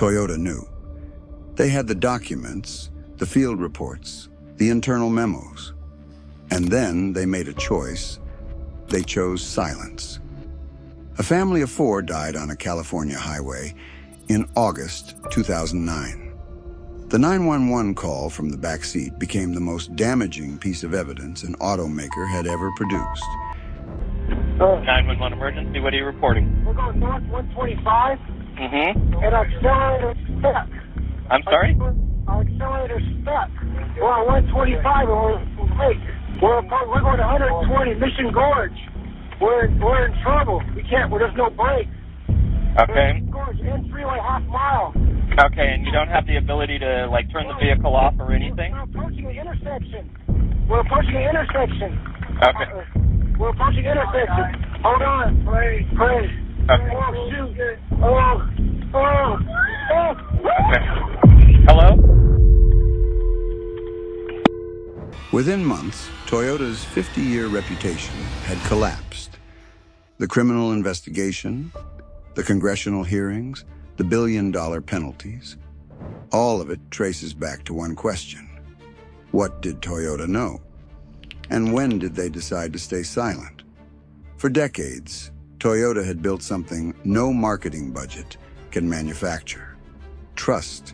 Toyota knew. They had the documents, the field reports, the internal memos. And then they made a choice. They chose silence. A family of 4 died on a California highway in August 2009. The 911 call from the back seat became the most damaging piece of evidence an automaker had ever produced. 911 emergency, what are you reporting? We're going north 125. Mm-hmm. And our accelerator's stuck. I'm sorry? Our accelerator's stuck. We're on 125 and we're late. We're going to 120 Mission Gorge. We're in trouble. We can't. There's no brakes. Okay. Gorge and freeway half mile. Okay, and you don't have the ability to like turn the vehicle off or anything? We're approaching an intersection. We're approaching an intersection. Okay. We're approaching an intersection. Hold on. Pray. Okay. Oh, shoot. Oh. Okay. Hello? Within months, Toyota's 50-year reputation had collapsed. The criminal investigation, the congressional hearings, the billion-dollar penalties, all of it traces back to one question. What did Toyota know? And when did they decide to stay silent? For decades, Toyota had built something no marketing budget can manufacture: trust.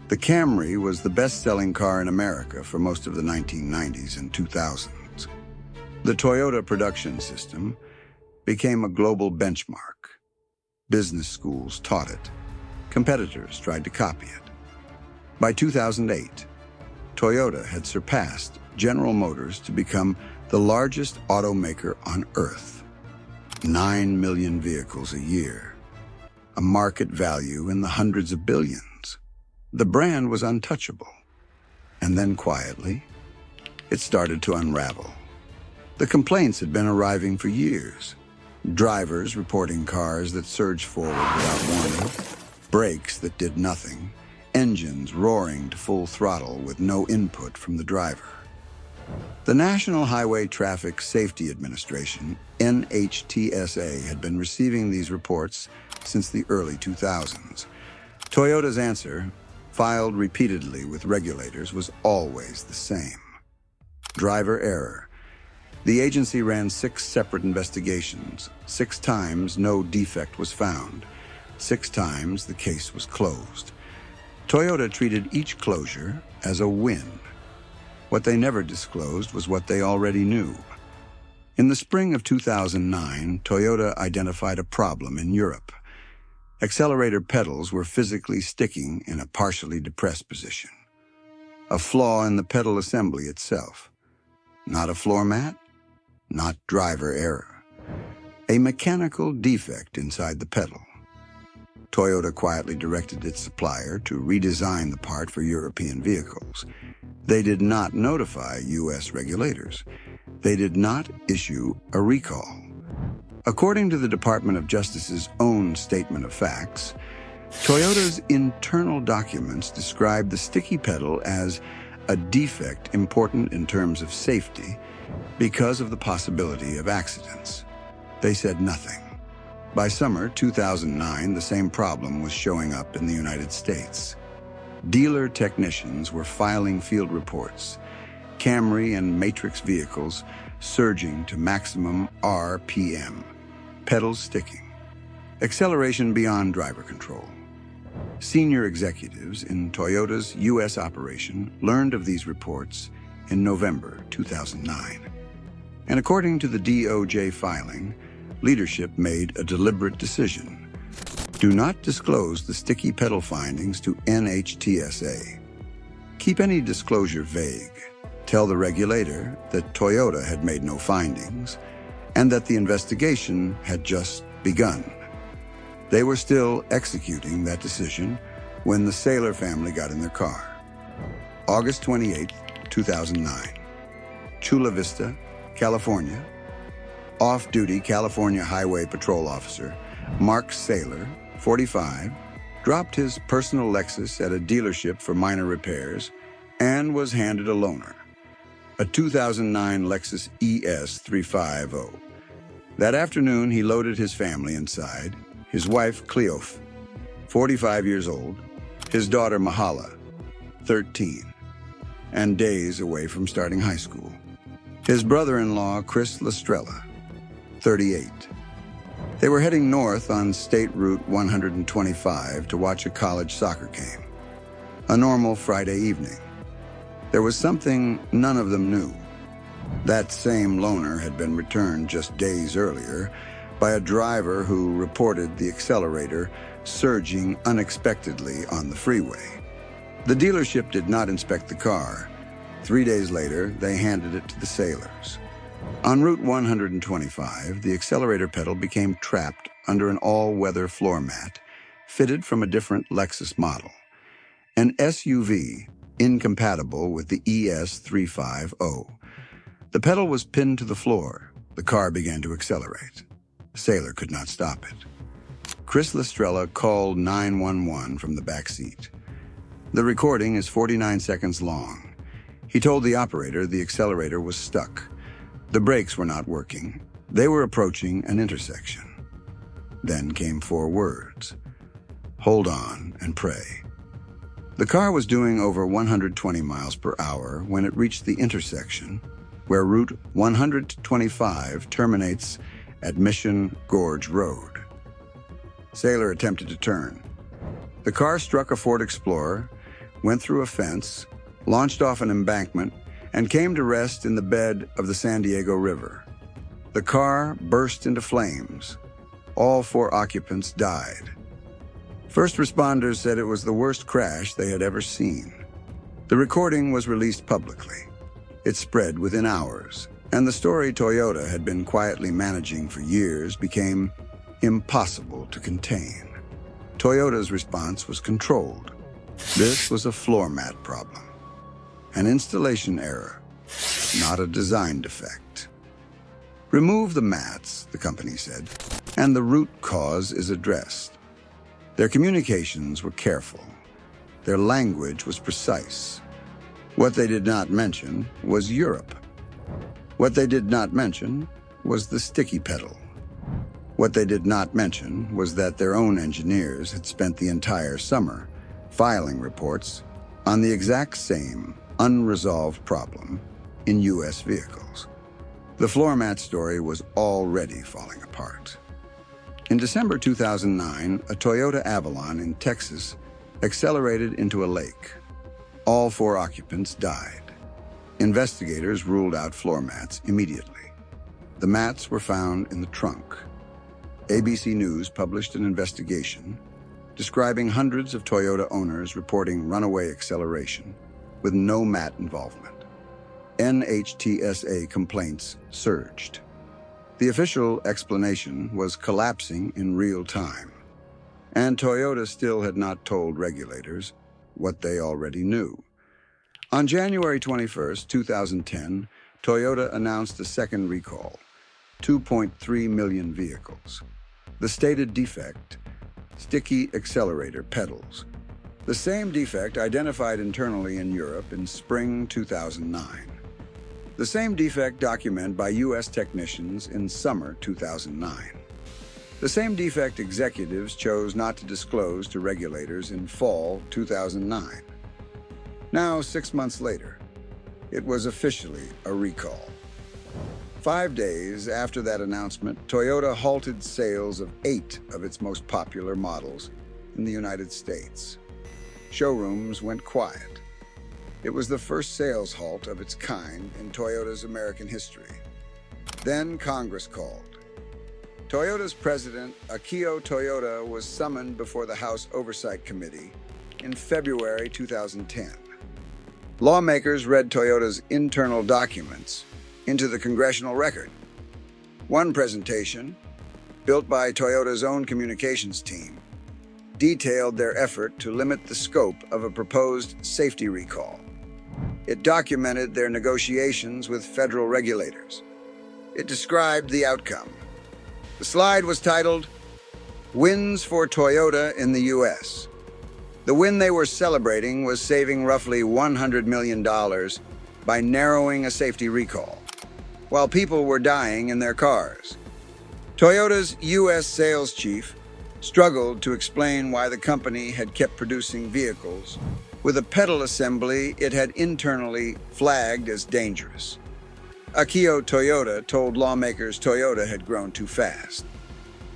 The Camry was the best-selling car in America for most of the 1990s and 2000s. The Toyota production system became a global benchmark. Business schools taught it. Competitors tried to copy it. By 2008, Toyota had surpassed General Motors to become the largest automaker on Earth. 9 million vehicles a year, a market value in the hundreds of billions. The brand was untouchable. And then quietly, it started to unravel. The complaints had been arriving for years. Drivers reporting cars that surged forward without warning, brakes that did nothing, engines roaring to full throttle with no input from the driver. The National Highway Traffic Safety Administration, NHTSA, had been receiving these reports since the early 2000s. Toyota's answer, filed repeatedly with regulators, was always the same: driver error. The agency ran 6 separate investigations. 6 times no defect was found. 6 times the case was closed. Toyota treated each closure as a win. What they never disclosed was what they already knew. In the spring of 2009, Toyota identified a problem in Europe. Accelerator pedals were physically sticking in a partially depressed position. A flaw in the pedal assembly itself. Not a floor mat, not driver error. A mechanical defect inside the pedal. Toyota quietly directed its supplier to redesign the part for European vehicles. They did not notify U.S. regulators. They did not issue a recall. According to the Department of Justice's own statement of facts, Toyota's internal documents describe the sticky pedal as a defect important in terms of safety because of the possibility of accidents. They said nothing. By summer 2009, the same problem was showing up in the United States. Dealer technicians were filing field reports. Camry and Matrix vehicles surging to maximum RPM. Pedals sticking. Acceleration beyond driver control. Senior executives in Toyota's U.S. operation learned of these reports in November 2009. And according to the DOJ filing, leadership made a deliberate decision. Do not disclose the sticky pedal findings to NHTSA. Keep any disclosure vague. Tell the regulator that Toyota had made no findings and that the investigation had just begun. They were still executing that decision when the Saylor family got in their car. August 28, 2009. Chula Vista, California. Off-duty California Highway Patrol Officer Mark Saylor, 45, dropped his personal Lexus at a dealership for minor repairs and was handed a loaner, a 2009 Lexus ES 350. That afternoon, he loaded his family inside. His wife, Cleof, 45 years old, His daughter Mahala, 13, and days away from starting high school. His brother-in-law, Chris Lestrella, 38. They were heading north on State Route 125 to watch a college soccer game. A normal Friday evening. There was something none of them knew. That same loaner had been returned just days earlier by a driver who reported the accelerator surging unexpectedly on the freeway. The dealership did not inspect the car. 3 days later, they handed it to the sailors. On Route 125, the accelerator pedal became trapped under an all-weather floor mat fitted from a different Lexus model, an SUV incompatible with the ES350. The pedal was pinned to the floor. The car began to accelerate. The sailor could not stop it. Chris Lestrella called 911 from the back seat. The recording is 49 seconds long. He told the operator the accelerator was stuck. The brakes were not working. They were approaching an intersection. Then came 4 words: hold on and pray. The car was doing over 120 miles per hour when it reached the intersection where Route 125 terminates at Mission Gorge Road. Sailor attempted to turn. The car struck a Ford Explorer, went through a fence, launched off an embankment, and came to rest in the bed of the San Diego River. The car burst into flames. All 4 occupants died. First responders said it was the worst crash they had ever seen. The recording was released publicly. It spread within hours, and the story Toyota had been quietly managing for years became impossible to contain. Toyota's response was controlled. This was a floor mat problem, an installation error, not a design defect. Remove the mats, the company said, and the root cause is addressed. Their communications were careful. Their language was precise. What they did not mention was Europe. What they did not mention was the sticky pedal. What they did not mention was that their own engineers had spent the entire summer filing reports on the exact same unresolved problem in U.S. vehicles. The floor mat story was already falling apart. In December 2009, a Toyota Avalon in Texas accelerated into a lake. All 4 occupants died. Investigators ruled out floor mats immediately. The mats were found in the trunk. ABC News published an investigation describing hundreds of Toyota owners reporting runaway acceleration with no mat involvement. NHTSA complaints surged. The official explanation was collapsing in real time, and Toyota still had not told regulators what they already knew. On January 21, 2010, Toyota announced a second recall, 2.3 million vehicles. The stated defect: sticky accelerator pedals. The same defect identified internally in Europe in spring 2009. The same defect documented by U.S. technicians in summer 2009. The same defect executives chose not to disclose to regulators in fall 2009. Now, 6 months later, it was officially a recall. 5 days after that announcement, Toyota halted sales of 8 of its most popular models in the United States. Showrooms went quiet. It was the first sales halt of its kind in Toyota's American history. Then Congress called. Toyota's president, Akio Toyoda, was summoned before the House Oversight Committee in February 2010. Lawmakers read Toyota's internal documents into the congressional record. One presentation, built by Toyota's own communications team, detailed their effort to limit the scope of a proposed safety recall. It documented their negotiations with federal regulators. It described the outcome. The slide was titled, "Wins for Toyota in the U.S." The win they were celebrating was saving roughly $100 million by narrowing a safety recall, while people were dying in their cars. Toyota's U.S. sales chief, struggled to explain why the company had kept producing vehicles with a pedal assembly it had internally flagged as dangerous. Akio Toyoda told lawmakers Toyota had grown too fast,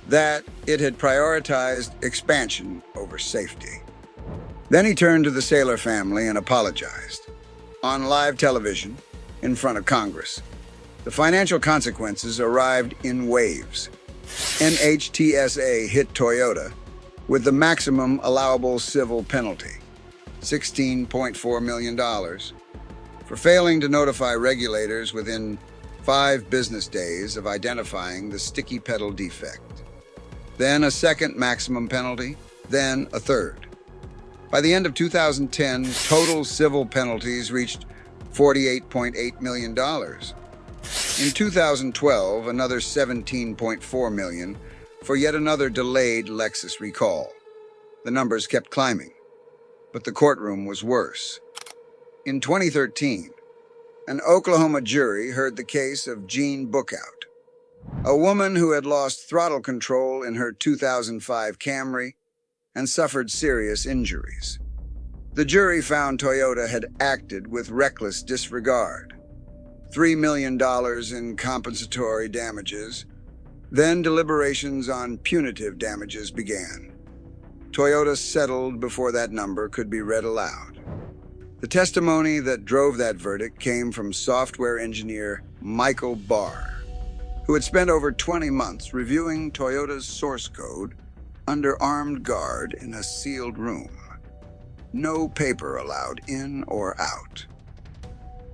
that it had prioritized expansion over safety. Then he turned to the Saylor family and apologized. On live television, in front of Congress. The financial consequences arrived in waves. NHTSA hit Toyota with the maximum allowable civil penalty, $16.4 million, for failing to notify regulators within 5 business days of identifying the sticky pedal defect. Then a second maximum penalty, then a third. By the end of 2010, total civil penalties reached $48.8 million. In 2012, another $17.4 million for yet another delayed Lexus recall. The numbers kept climbing, but the courtroom was worse. In 2013, an Oklahoma jury heard the case of Jean Bookout, a woman who had lost throttle control in her 2005 Camry and suffered serious injuries. The jury found Toyota had acted with reckless disregard. $3 million in compensatory damages. Then deliberations on punitive damages began. Toyota settled before that number could be read aloud. The testimony that drove that verdict came from software engineer Michael Barr, who had spent over 20 months reviewing Toyota's source code under armed guard in a sealed room. No paper allowed in or out.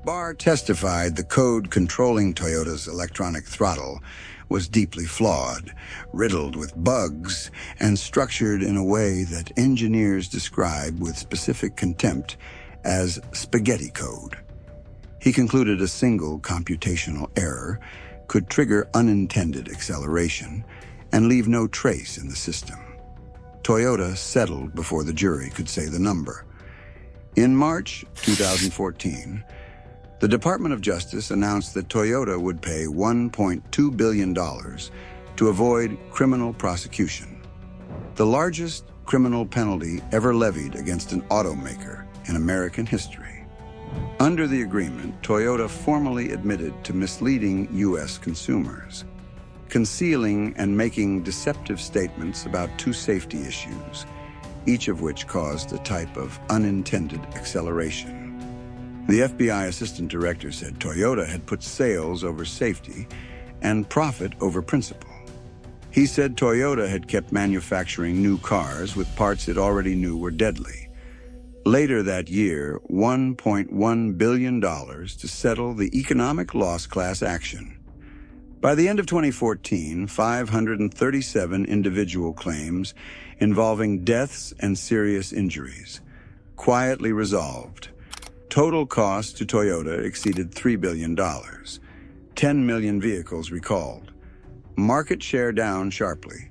Barr testified the code controlling Toyota's electronic throttle was deeply flawed, riddled with bugs, and structured in a way that engineers describe with specific contempt as spaghetti code. He concluded a single computational error could trigger unintended acceleration and leave no trace in the system. Toyota settled before the jury could say the number. In March 2014, the Department of Justice announced that Toyota would pay $1.2 billion to avoid criminal prosecution, the largest criminal penalty ever levied against an automaker in American history. Under the agreement, Toyota formally admitted to misleading U.S. consumers, concealing and making deceptive statements about 2 safety issues, each of which caused a type of unintended acceleration. The FBI assistant director said Toyota had put sales over safety and profit over principle. He said Toyota had kept manufacturing new cars with parts it already knew were deadly. Later that year, $1.1 billion to settle the economic loss class action. By the end of 2014, 537 individual claims involving deaths and serious injuries, quietly resolved. Total cost to Toyota exceeded $3 billion. 10 million vehicles recalled. Market share down sharply.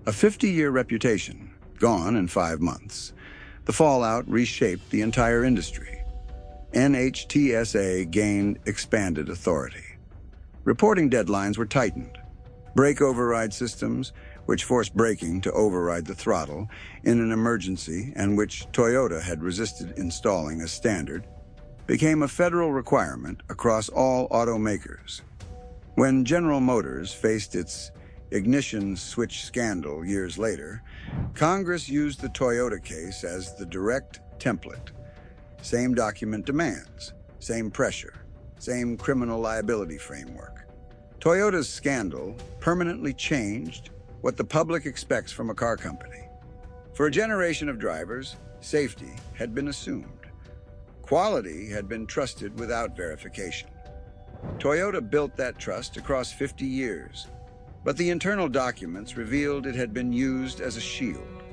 A 50-year reputation, gone in 5 months. The fallout reshaped the entire industry. NHTSA gained expanded authority. Reporting deadlines were tightened. Brake override systems, which forced braking to override the throttle in an emergency and which Toyota had resisted installing as standard, became a federal requirement across all automakers. When General Motors faced its ignition switch scandal years later, Congress used the Toyota case as the direct template. Same document demands, same pressure, same criminal liability framework. Toyota's scandal permanently changed what the public expects from a car company. For a generation of drivers, safety had been assumed. Quality had been trusted without verification. Toyota built that trust across 50 years, but the internal documents revealed it had been used as a shield.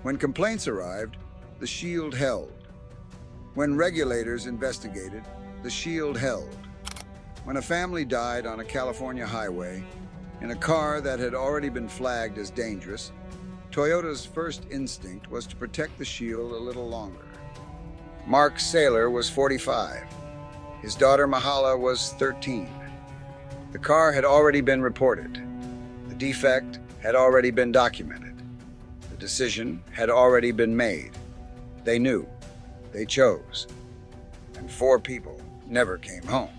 When complaints arrived, the shield held. When regulators investigated, the shield held. When a family died on a California highway in a car that had already been flagged as dangerous, Toyota's first instinct was to protect the shield a little longer. Mark Saylor was 45. His daughter Mahala was 13. The car had already been reported. The defect had already been documented. The decision had already been made. They knew. They chose. And 4 people never came home.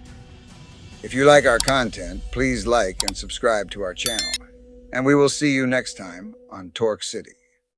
If you like our content, please like and subscribe to our channel. And we will see you next time on Torque City.